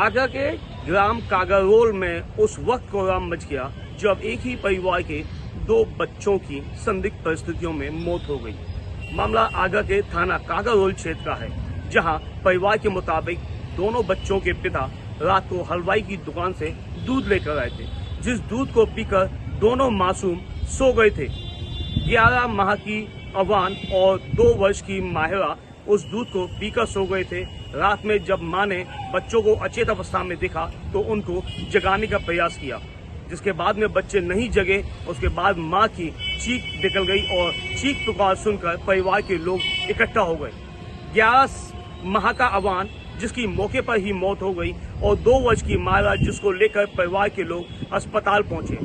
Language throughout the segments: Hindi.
आगरा के ग्राम कागारोल में उस वक्त कोहराम मच गया जब एक ही परिवार के 2 बच्चों की संदिग्ध परिस्थितियों में मौत हो गई। मामला आगरा के थाना कागारोल क्षेत्र का है, जहां परिवार के मुताबिक दोनों बच्चों के पिता रात को हलवाई की दुकान से दूध लेकर आए थे, जिस दूध को पीकर दोनों मासूम सो गए थे। 11 माह की अवान और 2 वर्ष की माहिरा उस दूध को पीकर सो गए थे। रात में जब मां ने बच्चों को अचेत अवस्था में देखा तो उनको जगाने का प्रयास किया, जिसके बाद में बच्चे नहीं जगे। उसके बाद मां की चीख निकल गई और चीख पुकार सुनकर परिवार के लोग इकट्ठा हो गए। 11 माह का अवान जिसकी मौके पर ही मौत हो गई और 2 वर्ष की माहिरा जिसको लेकर परिवार के लोग अस्पताल पहुंचे।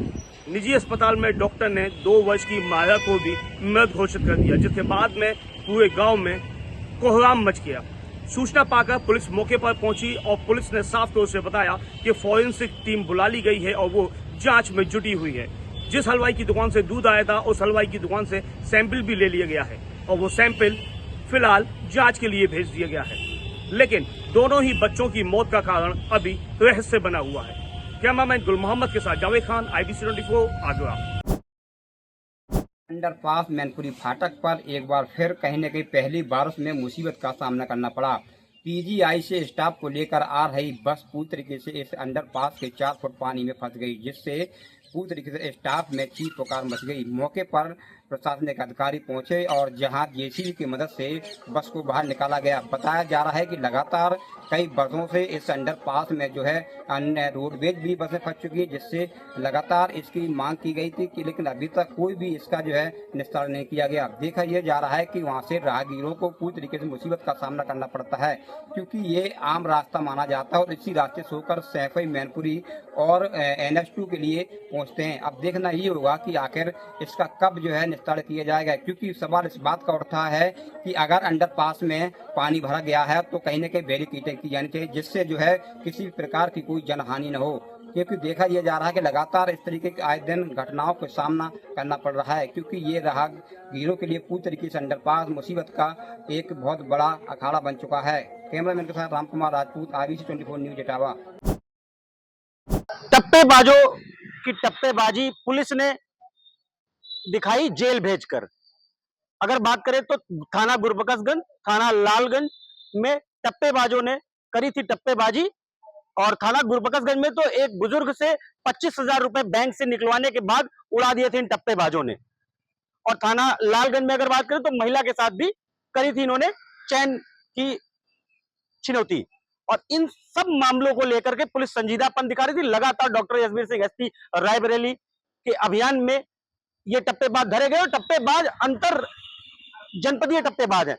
निजी अस्पताल में डॉक्टर ने 2 वर्ष की माहिरा को भी मृत घोषित कर दिया, जिसके बाद में पूरे गांव में कोहराम मच गया। सूचना पाकर पुलिस मौके पर पहुंची और पुलिस ने साफ तौर से बताया कि फॉरेंसिक टीम बुला ली गई है और वो जांच में जुटी हुई है। जिस हलवाई की दुकान से दूध आया था उस हलवाई की दुकान से सैंपल भी ले लिया गया है और वो सैंपल फिलहाल जांच के लिए भेज दिया गया है, लेकिन दोनों ही बच्चों की मौत का कारण अभी रहस्य बना हुआ है। कैमरामैन गुल मोहम्मद के साथ जावेद खान, IBC 24 आगरा। अंडरपास मैनपुरी फाटक पर एक बार फिर कहीं न कहीं पहली बारिश में मुसीबत का सामना करना पड़ा। PGI से स्टाफ को लेकर आ रही बस पूरी तरीके से इस अंडरपास के 4 फुट पानी में फंस गई, जिससे पूरी तरीके से स्टाफ में चीख पुकार मच गई। मौके पर प्रशासनिक अधिकारी पहुंचे और जहां JCB की मदद से बस को बाहर निकाला गया। बताया जा रहा है कि लगातार कई वर्षों से इस अंडरपास में जो है अन्य रोडवेज भी बसें फंस चुकी है, जिससे लगातार इसकी मांग की गई थी कि लेकिन अभी तक कोई भी इसका जो है निस्तारण नहीं किया गया। देखा यह जा रहा है कि वहां से राहगीरों को पूरी तरीके से मुसीबत का सामना करना पड़ता है, क्योंकि ये आम रास्ता माना जाता है और इसी रास्ते से होकर सैफई, मैनपुरी और NH2 के लिए पहुंचते हैं। अब देखना ये होगा कि आखिर इसका कब जो है निस्तारण किया जाएगा, क्योंकि सवाल इस बात का उठता है कि अगर अंडरपास में पानी भरा गया है तो कहीं न कहीं बैरिकेडिंग की जानी चाहिए, जिससे जो है किसी प्रकार की कोई जनहानि न हो, क्योंकि देखा यह जा रहा है कि लगातार इस तरीके के आए दिन घटनाओं का सामना करना पड़ रहा है, क्योंकि ये राहगीरों के लिए पूरी तरीके से अंडरपास मुसीबत का एक बहुत बड़ा अखाड़ा बन चुका है। कैमरामैन के साथ रामकुमार राजपूत, IBC 24 न्यूज इटावा। टप्पेबाजों की टप्पेबाजी पुलिस ने दिखाई जेल भेजकर। अगर बात करें तो थाना गुरबख्शगंज, थाना लालगंज में टप्पेबाजों ने करी थी टप्पेबाजी और थाना गुरबख्शगंज में तो एक बुजुर्ग से 25,000 रुपए बैंक से निकलवाने के बाद उड़ा दिए थे इन टप्पेबाजों ने। और थाना लालगंज में अगर बात करें तो महिला के साथ भी करी थी इन्होंने चैन की छिनौती। और इन सब मामलों को लेकर के पुलिस संजीदापन दिखा रही थी। लगातार डॉक्टर यशवीर सिंह SP रायबरेली के अभियान में ये टप्पेबाज धरे गए और टप्पेबाज अंतर जनपदीय टप्पेबाज है।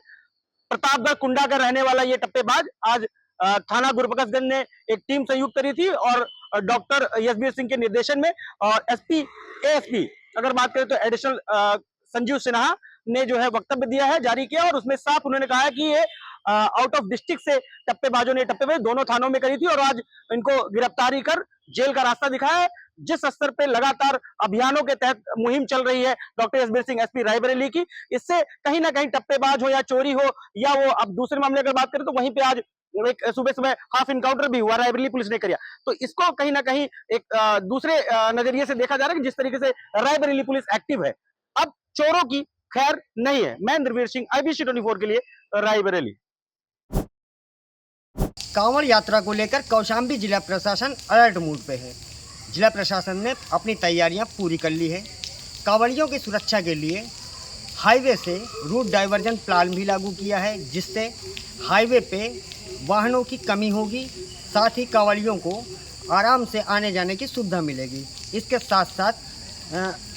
प्रतापगढ़ कुंडा का रहने वाला ये टप्पेबाज आज थाना गुरबख्शगंज ने एक टीम संयुक्त करी थी और डॉक्टर यशवीर सिंह के निर्देशन में और SP ASP अगर बात करें तो एडिशनल संजीव सिन्हा ने जो है वक्तव्य दिया है, जारी किया और उसमें साफ उन्होंने कहा है कि ये आउट ऑफ डिस्ट्रिक्ट से टप्पेबाजों ने टप्पेबाजी दोनों थानों में करी थी और आज इनको गिरफ्तारी कर जेल का रास्ता दिखाया है। जिस स्तर पे लगातार अभियानों के तहत मुहिम चल रही है डॉक्टर यशवीर सिंह SP रायबरेली की, इससे कहीं ना कहीं टप्पेबाज हो या चोरी हो या वो अब दूसरे मामले अगर बात करें तो वहीं पे आज एक सुबह हाफ इनकाउंटर भी हुआ, रायबरेली पुलिस ने किया। तो इसको कहीं ना कहीं एक दूसरे नजरिए से देखा जा रहा है कि जिस तरीके से रायबरेली पुलिस एक्टिव है, अब चोरों की खैर नहीं है। मैं इंद्रवीर सिंह, IBC 24 के लिए रायबरेली। कांवड़ यात्रा को लेकर कौशाम्बी जिला प्रशासन अलर्ट मोड पे है। जिला प्रशासन ने अपनी तैयारियां पूरी कर ली है। कांवड़ियों की सुरक्षा के लिए हाईवे से रूट डाइवर्जन प्लान भी लागू किया है, जिससे हाईवे पे वाहनों की कमी होगी, साथ ही कांवड़ियों को आराम से आने जाने की सुविधा मिलेगी। इसके साथ साथ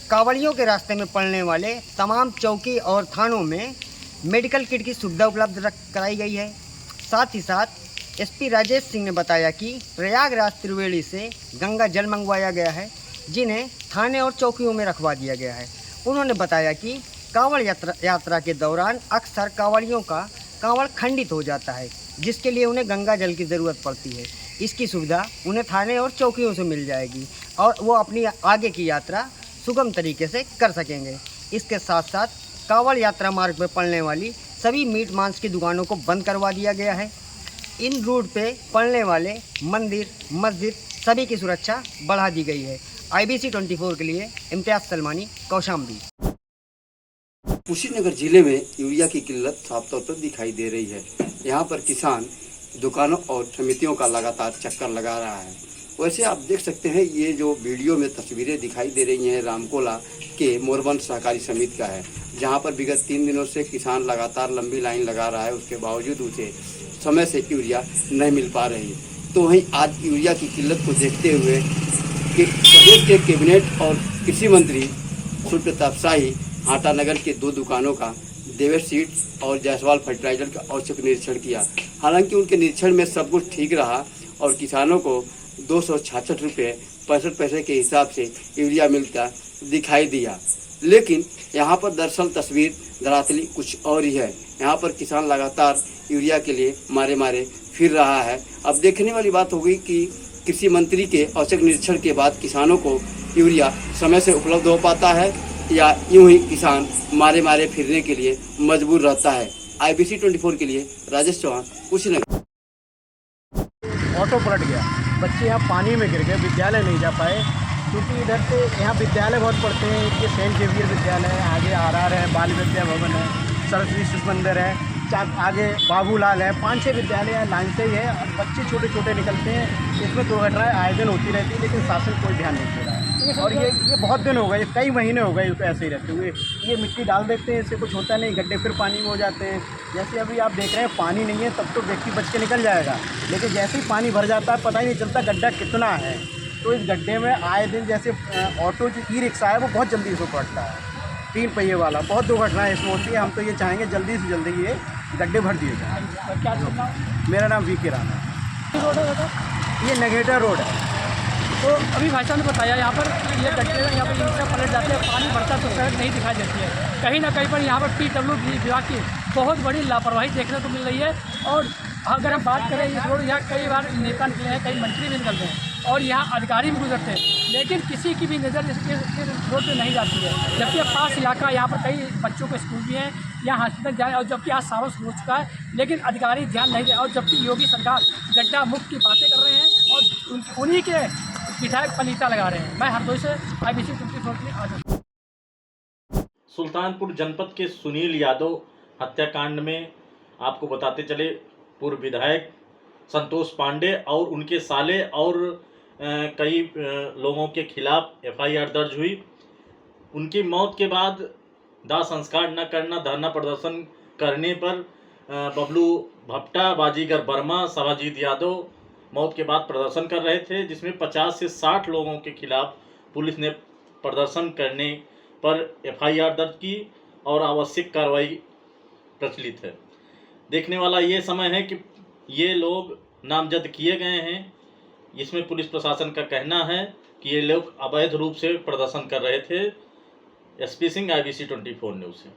कांवड़ियों के रास्ते में पड़ने वाले तमाम चौकी और थानों में मेडिकल किट की सुविधा उपलब्ध कराई गई है। साथ ही साथ SP राजेश सिंह ने बताया कि प्रयागराज त्रिवेणी से गंगा जल मंगवाया गया है, जिन्हें थाने और चौकियों में रखवा दिया गया है। उन्होंने बताया कि कांवड़ यात्रा के दौरान अक्सर कांवड़ियों का कांवड़ खंडित हो जाता है, जिसके लिए उन्हें गंगा जल की ज़रूरत पड़ती है। इसकी सुविधा उन्हें थाने और चौकियों से मिल जाएगी और वो अपनी आगे की यात्रा सुगम तरीके से कर सकेंगे। इसके साथ साथ कांवड़ यात्रा मार्ग पर पड़ने वाली सभी मीट मांस की दुकानों को बंद करवा दिया गया है। इन रूट पे पड़ने वाले मंदिर, मस्जिद सभी की सुरक्षा बढ़ा दी गई है। IBC 24 के लिए इम्तियाज सलमानी, कौशाम्बी। कुशीनगर जिले में यूरिया की किल्लत साफ तौर पर दिखाई दे रही है। यहाँ पर किसान दुकानों और समितियों का लगातार चक्कर लगा रहा है। वैसे आप देख सकते हैं, ये जो वीडियो में तस्वीरें दिखाई दे रही हैं रामकोला के मोरबन सहकारी समिति का है, जहाँ पर विगत 3 दिनों से किसान लगातार लंबी लाइन लगा रहा है। उसके बावजूद उसे समय से यूरिया नहीं मिल पा रही। तो वहीं आज यूरिया की किल्लत को देखते हुए कि प्रदेश के कैबिनेट और कृषि मंत्री सुप्रताप शाही हाटा नगर के 2 दुकानों का देवेश सीड्स और जायसवाल फर्टिलाइजर का औचक निरीक्षण किया। हालांकि उनके निरीक्षण में सब कुछ ठीक रहा और किसानों को 266 रुपये 65 पैसे के हिसाब से यूरिया मिलता दिखाई दिया। लेकिन यहाँ पर दरअसल तस्वीर धरातली कुछ और ही है। यहाँ पर किसान लगातार यूरिया के लिए मारे फिर रहा है। अब देखने वाली बात होगी कि कृषि मंत्री के औचक निरीक्षण के बाद किसानों को यूरिया समय से उपलब्ध हो पाता है या यूं ही किसान मारे फिरने के लिए मजबूर रहता है। IBC 24 के लिए राजेश चौहान, कुशीनगर। ऑटो पलट गया, बच्चे यहाँ पानी में गिर गए, विद्यालय नहीं जा पाए क्योंकि इधर से यहाँ विद्यालय बहुत पढ़ते हैं। एक ये सेंट जेवियर विद्यालय है, आगे RR है, बाल विद्या भवन है, सरस्वती शिशु मंदिर है, आगे बाबूलाल है, 5-6 विद्यालय हैं, लाइन से ही है। और बच्चे छोटे छोटे निकलते हैं, इसमें दुर्घटनाएं आए दिन होती रहती है, लेकिन शासन कोई ध्यान नहीं दे रहा है। और ये बहुत दिन हो गए, ये कई महीने हो गए इसको ऐसे ही रहते हुए। ये मिट्टी डाल देते हैं, इससे कुछ होता नहीं, गड्ढे फिर पानी में हो जाते हैं। जैसे अभी आप देख रहे हैं पानी नहीं है, तब तो व्यक्ति बच के निकल जाएगा, लेकिन जैसे ही पानी भर जाता है पता ही नहीं चलता गड्ढा कितना है। तो इस गड्ढे में आए दिन जैसे ऑटो जो ई-रिक्शा है वो बहुत जल्दी इसको पड़ता है, 3 पहिए वाला, बहुत दुर्घटनाएं इसमें होती है। हम तो ये चाहेंगे जल्दी से जल्दी ये गड्ढे भर दिए जाए। क्या मेरा नाम VK राणा है। ये नगेटा रोड है। तो अभी भाई साहब ने बताया यहाँ पर ये गड्ढे यहाँ पर रिक्शा पलट जाते हैं, पानी भरता तो सड़क नहीं दिखाई देती है। कहीं ना कहीं पर यहाँ पर PWD विभाग की बहुत बड़ी लापरवाही देखने को मिल रही है। और अगर हम बात करें इस रोड, यहाँ कई बार नेता निकले हैं, कई मंत्री भी निकलते हैं और यहाँ अधिकारी भी गुजरते हैं, लेकिन किसी की भी नज़र इस रोड पर नहीं जाती है। जबकि पास इलाका, यहाँ पर कई बच्चों के स्कूल भी हैं, यहाँ हॉस्पिटल जाए, और जबकि आज सालों से हो चुका है, लेकिन अधिकारी ध्यान नहीं दे। और जबकि योगी सरकार गड्ढा मुक्त की बातें कर रहे हैं और उन्हीं के विधायक पलीता लगा रहे हैं। मैं हरदोई से IBC 24 के लिए आज सुल्तानपुर जनपद के सुनील यादव हत्याकांड में आपको बताते चले, पूर्व विधायक संतोष पांडे और उनके साले और कई लोगों के खिलाफ FIR दर्ज हुई। उनकी मौत के बाद दाह संस्कार न करना, धरना प्रदर्शन करने पर बबलू भट्टा, बाजीगर वर्मा, सभाजीत यादव मौत के बाद प्रदर्शन कर रहे थे, जिसमें 50 से 60 लोगों के खिलाफ पुलिस ने प्रदर्शन करने पर FIR दर्ज की और आवश्यक कार्रवाई प्रचलित है। देखने वाला ये समय है कि ये लोग नामजद किए गए हैं। इसमें पुलिस प्रशासन का कहना है कि ये लोग अवैध रूप से प्रदर्शन कर रहे थे। SP सिंह, IBC 24 न्यूज़ से।